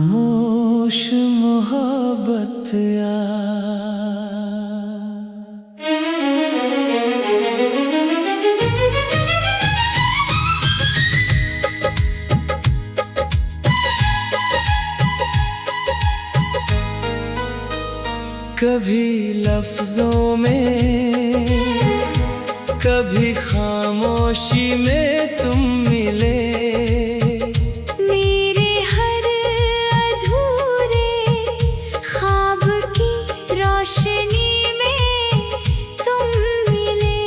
खामोश मोहब्बत कभी लफ्जों में कभी खामोशी में तुम मिले। मेरे हर अधूरे ख्वाब की रोशनी में तुम मिले।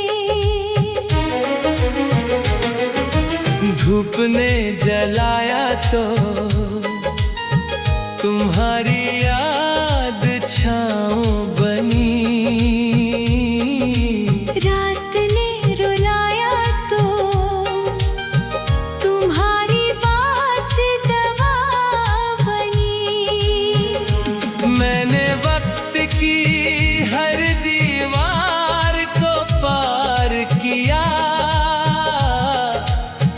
धूप ने जलाया तो तुम्हारी याद छाँव बनी। रात ने रुलाया तो तुम्हारी बात दवा बनी। मैंने वक्त की हर दीवार को पार किया।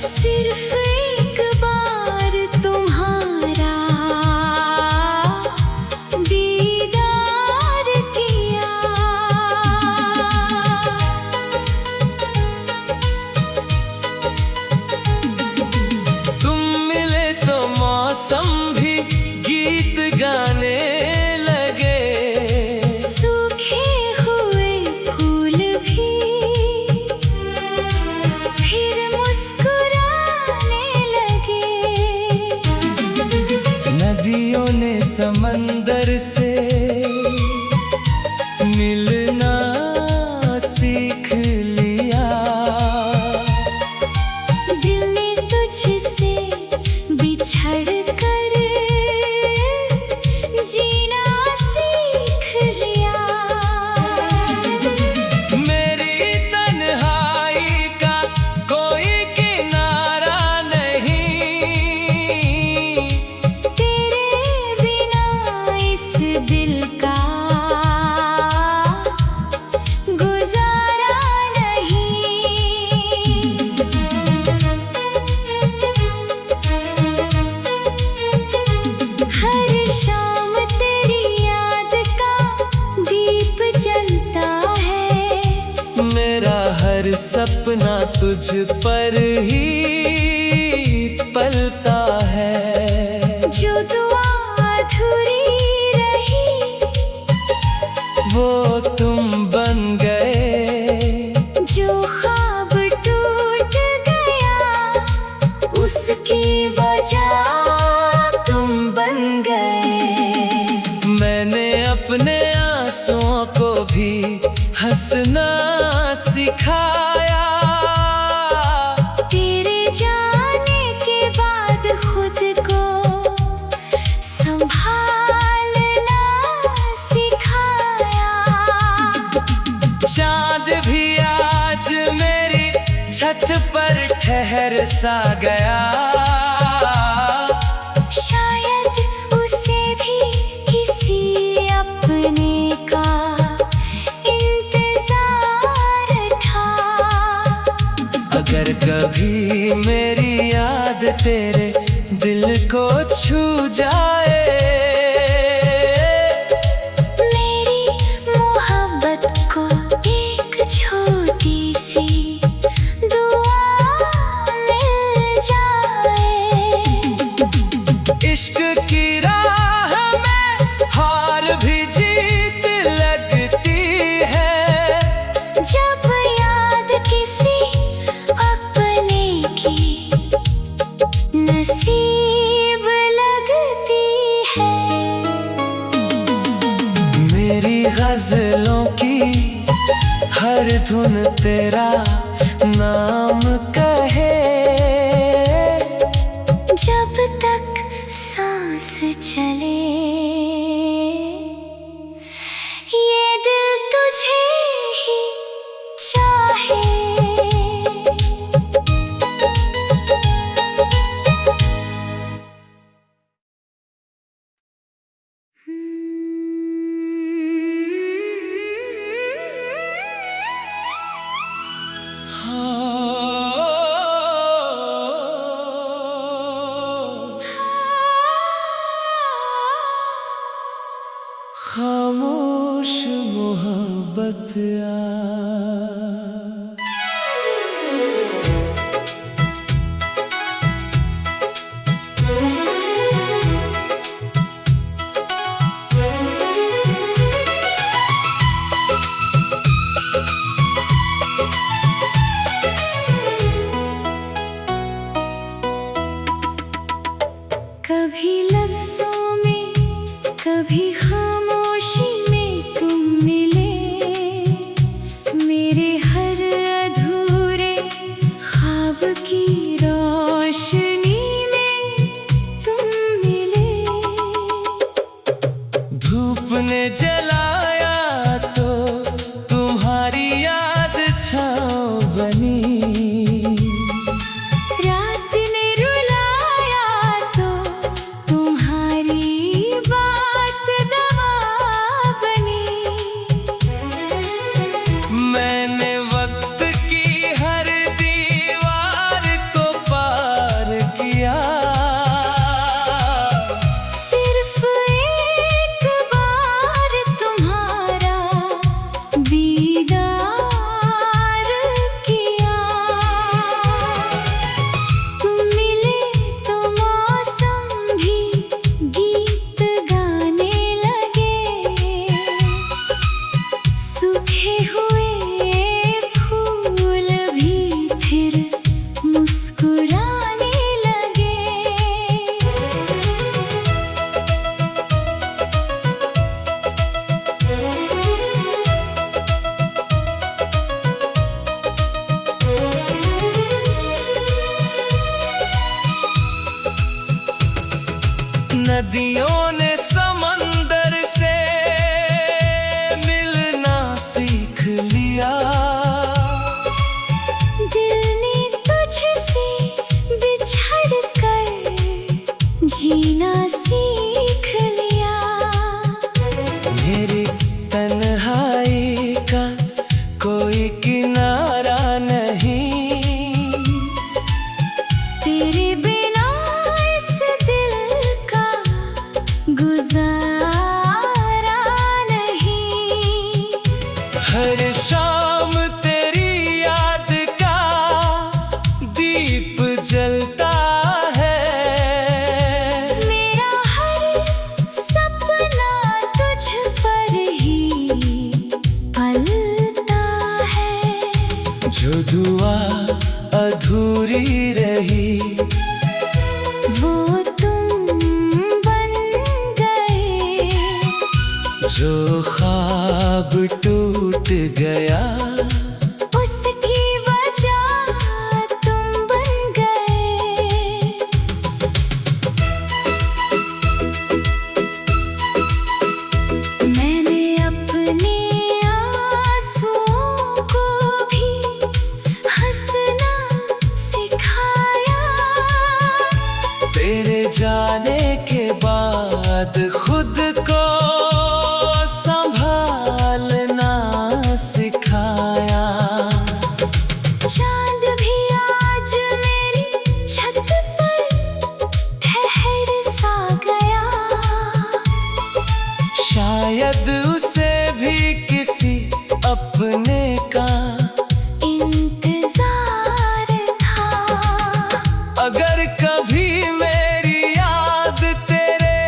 सिर्फ एक बार तुम्हारा दीदार किया। तुम मिले तो मौसम भी गीत गाने लगे। सूखे हुए फूल भी फिर मुस्कुराने लगे। नदियों ने समंदर से मिलना सीख लिया। दिल ने तुझसे बिछड़ कर जीना सीख लिया। मेरी तन्हाई का कोई किनारा नहीं। तेरे बिना इस दिल का गुजारा नहीं। हर शाम तेरी याद का दीप जलता है। मेरा हर सपना तुझ पर ही पलता है। जो दुआ अधूरी रही वो तुम बन गए। जो ख्वाब टूट गया उसकी वजह तुम बन गए। मैंने अपने आंसुओं को भी हंसना सिखाया। तेरे जाने के बाद खुद को संभालना सिखाया। चांद भी आज मेरी छत पर ठहर सा गया। शायद उसे भी किसी अपने का इंतजार था। अगर कभी मेरी याद तेरे दिल को छू जाए। मेरी मोहब्बत को एक छोटी सी दुआ मिल जाए। इश्क की राह में हार भी जीत लगती है। जब याद किसी अपने की नसीब लगती है। मेरी गजलों की हर धुन तेरा नाम कहे। जब तक सांस चले ये दिल तुझे ही चाहे। खामोश मोहब्बत कभी लफ्जों में कभी खामोशी में तुम मिले, मेरे हर अधूरे ख्वाब की रोशनी में तुम मिले। धूप ने जलाया तो तुम्हारी याद छाँव बनी, रात ने रुलाया तो तुम्हारी बात दवा बनी। मैंने वक्त की हर दीवार को पार किया, सिर्फ एक बार तुम्हारा दीदार किया। तुम मिले तो मौसम भी गीत गाने लगे, सूखे हुए फूल भी फिर मुस्कुराने लगे। नदियों ने समंदर से मिलना सीख लिया, दिल ने तुझसे बिछड़ कर जीना सीख लिया। मेरी तन्हाई का कोई किनारा नहीं, तेरे बिना इस दिल का गुजारा नहीं। हर शाम तेरी याद का दीप जलता है, मेरा हर सपना तुझ पर ही पलता है। जो दुआ अधूरी रही वो तुम बन गए, जो ख्वाब टूट गया उसकी वजह तुम बन गए। मैंने अपने आंसुओं को भी हंसना सिखाया, तेरे जाने के बाद खुद को संभालना सिखाया। चांद भी आज मेरी छत पर ठहर सा गया, शायद उसे भी किसी अपने का इंतजार था। अगर कभी मेरी याद तेरे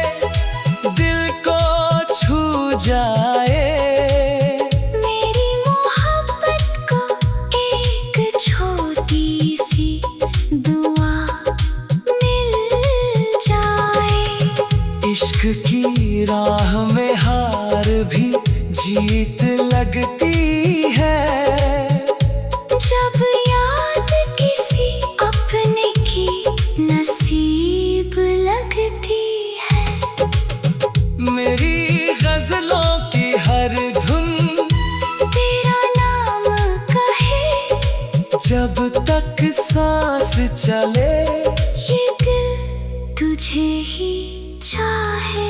दिल को छू जाए, मेरी मोहब्बत को एक छोटी सी दुआ मिल जाए। इश्क की राह में हार भी जीत लगती है, जब याद किसी अपने की नसीब लगती है। मेरी गजलों की हर धुन तेरा नाम कहे, जब तक सांस चले ये दिल तुझे ही चाहे।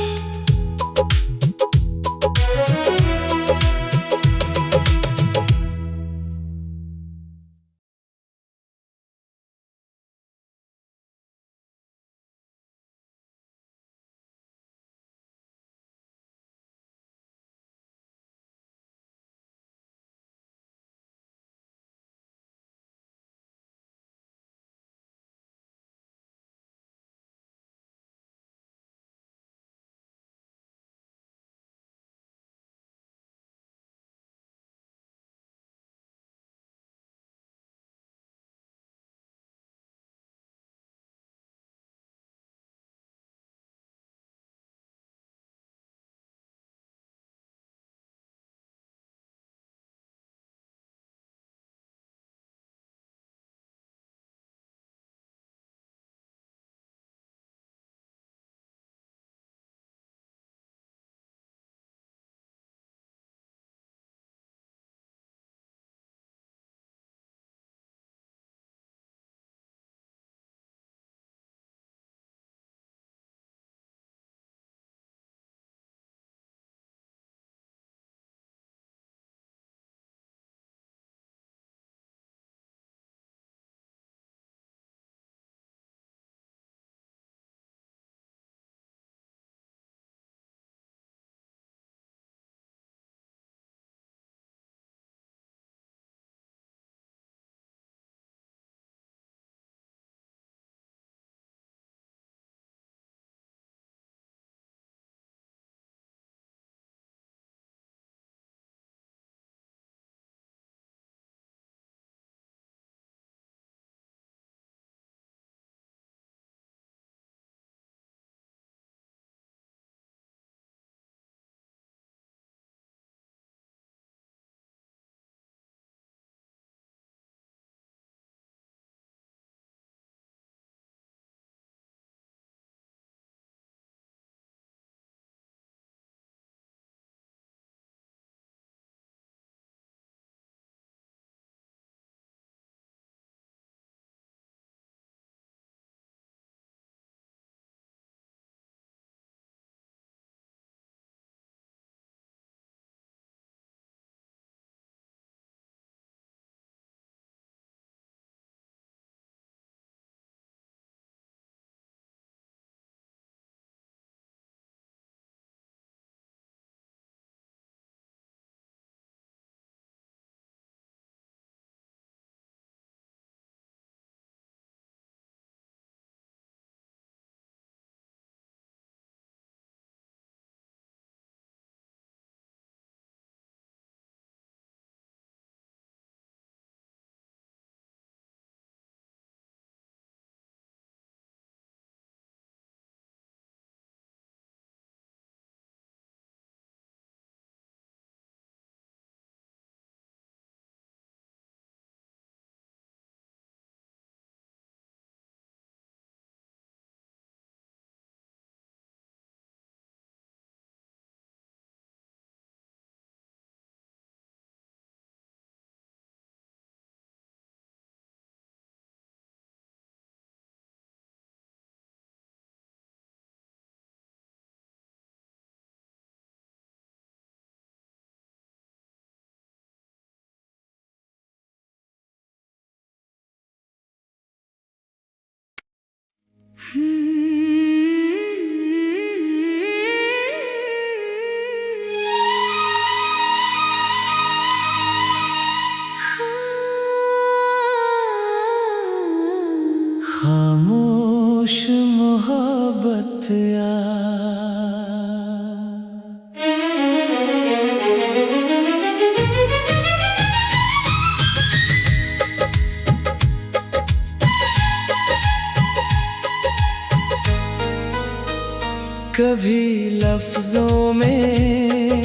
कभी लफ्जों में,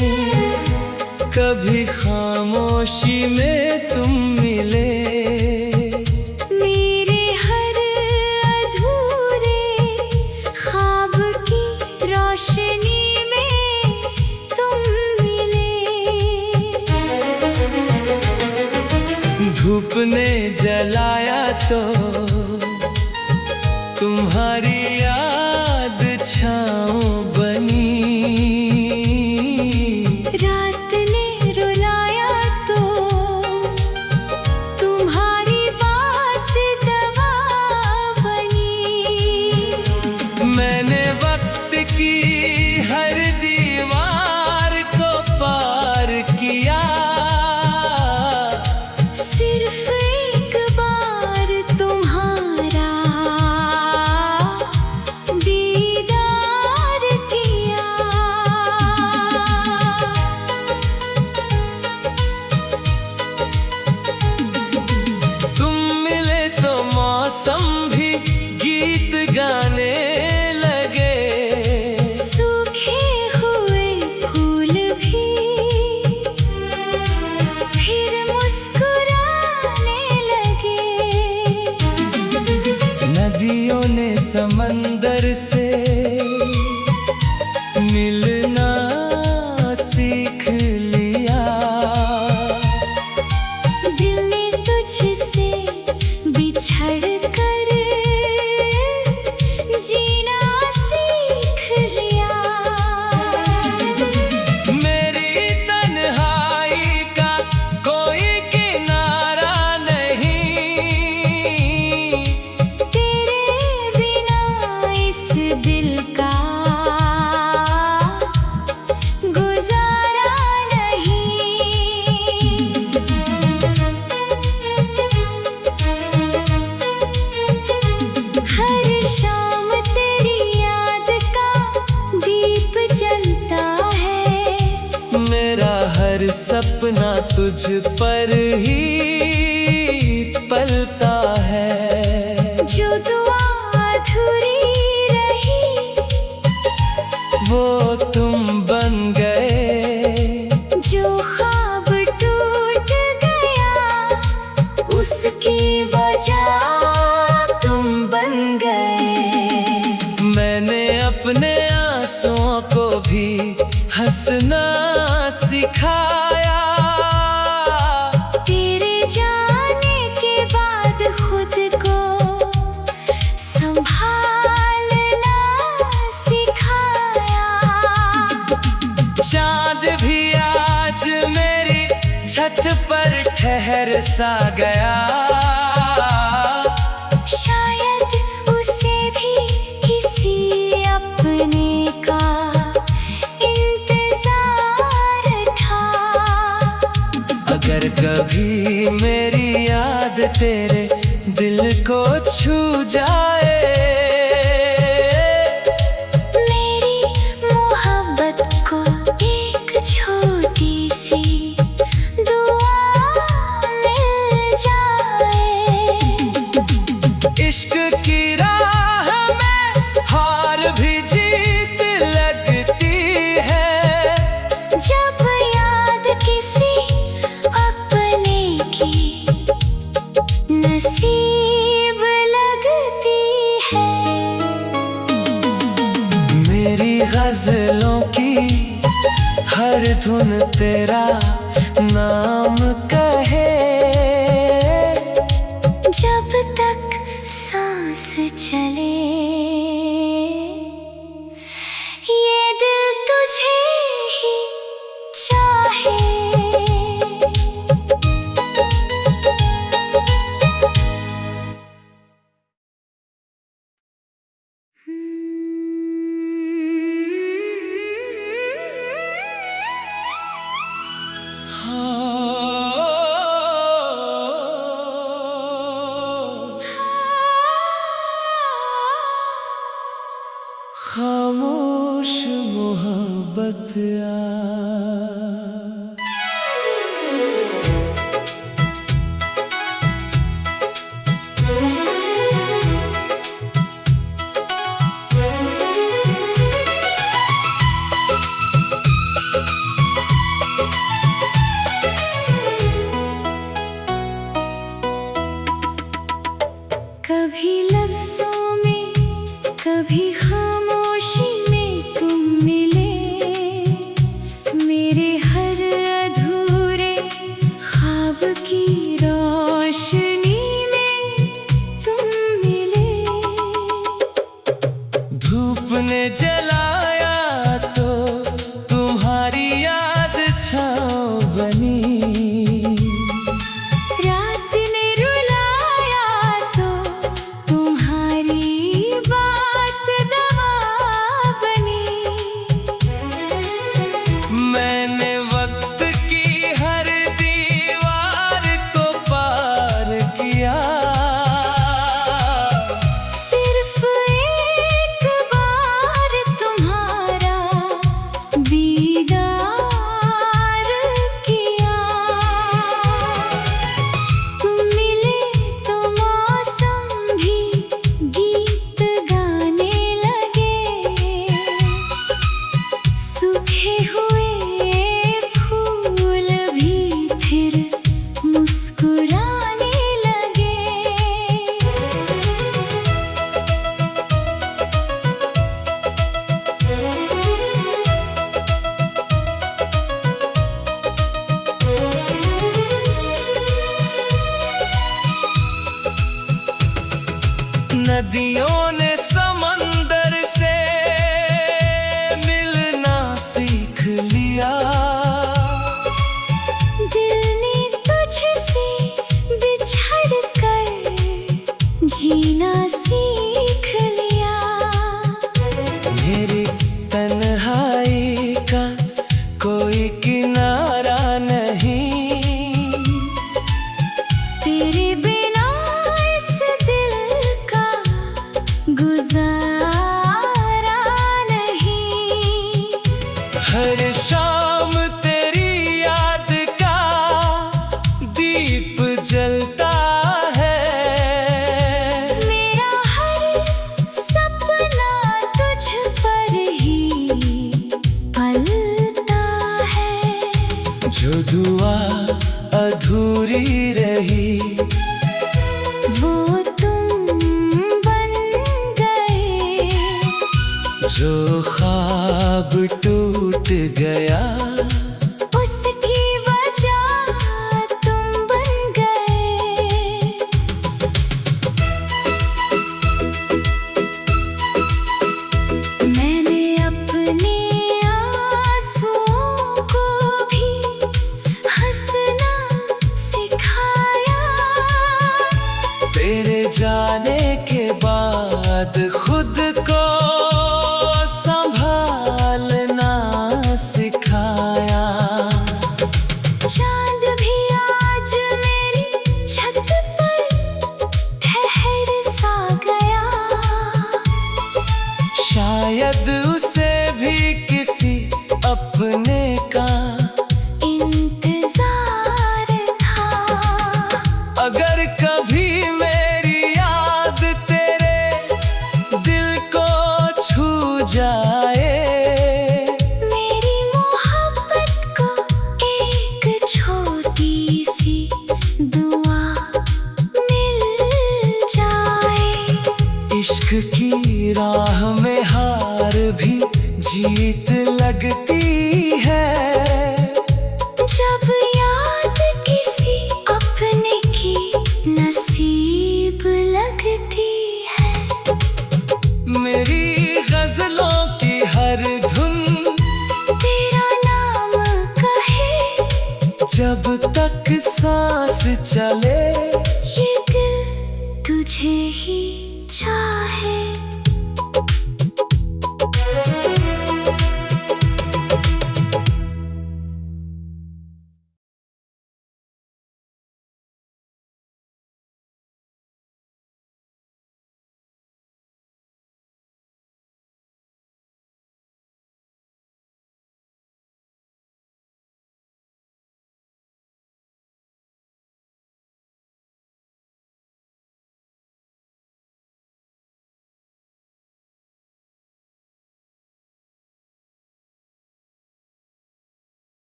कभी खामोशी में तुम मिले। मेरे हर अधूरे ख्वाब की रोशनी में तुम मिले। धूप ने जलाया तो तुम्हारी याद छाँव बनी। रात ने रुलाया तो तुम्हारी बात दवा बनी। मैंने वक्त की हर दीवार को पार किया। सिर्फ एक बार तुम्हारा दीदार किया। तुम मिले तो मौसम भी गीत गाने लगे। सूखे हुए फूल भी फिर मुस्कुराने लगे। नदियों ने समंदर से मिलना सीख लिया। दिल ने तुझसे बिछड़ कर जीना सीख लिया। मेरी तन्हाई का कोई किनारा नहीं। तेरे बिना इस दिल का गुजारा नहीं। हर शाम तेरी याद का दीप जलता है। मेरा हर सपना तुझ पर ही पलता है। जो दुआ अधूरी रही वो तुम बन गए। जो ख्वाब टूट गया उसकी वजह तुम बन गए। मैंने अपने आंसुओं को भी हंसना सिखाया। तेरे जाने के बाद खुद को संभालना सिखाया। चांद भी आज मेरी छत पर ठहर सा गया। शायद उसे भी किसी अपने का इंतजार था। अगर कभी मेरी याद तेरे दिल को छू जाए। मेरी मोहब्बत को एक छोटी सी दुआ मिल जाए। इश्क की राह में हार भी जीत लगती है। जब याद किसी अपने की नसीब लगती है। मेरी गजलों की हर धुन तेरा नाम कहे। जब तक सांस चले ये दिल तुझे ही चाहे। खामोश मोहब्बत नदियों ने समंदर से मिलना सीख लिया। दिल ने तुझसे बिछड़ कर जीना सीख लिया। मेरी तन्हाई का कोई किनारा नहीं, तेरे बिना इस दिल का गुजारा नहीं। हर शाम तेरी याद का दीप जलता है। मेरा हर सपना तुझ पर ही पलता है। जो दुआ अधूरी रही वो तुम बन गए। जो ख्वाब टूट गया उसकी वजह तुम बन गए। मैंने अपने आंसुओं को भी हंसना सिखाया। तेरे जाने के बाद खुद को संभालना सिखाया। चांद भी आज मेरी छत पर ठहर सा गया। शायद उसे भी किसी अपने का इंतजार था। अगर कभी मेरी याद तेरे दिल को छू जाए, मेरी मोहब्बत को एक छोटी सी दुआ मिल जाए। इश्क की राह में हार भी जीत लगती है। जब याद किसी अपने की नसीब लगती है। मेरी गजलों की हर धुन तेरा नाम कहे। जब तक सांस चले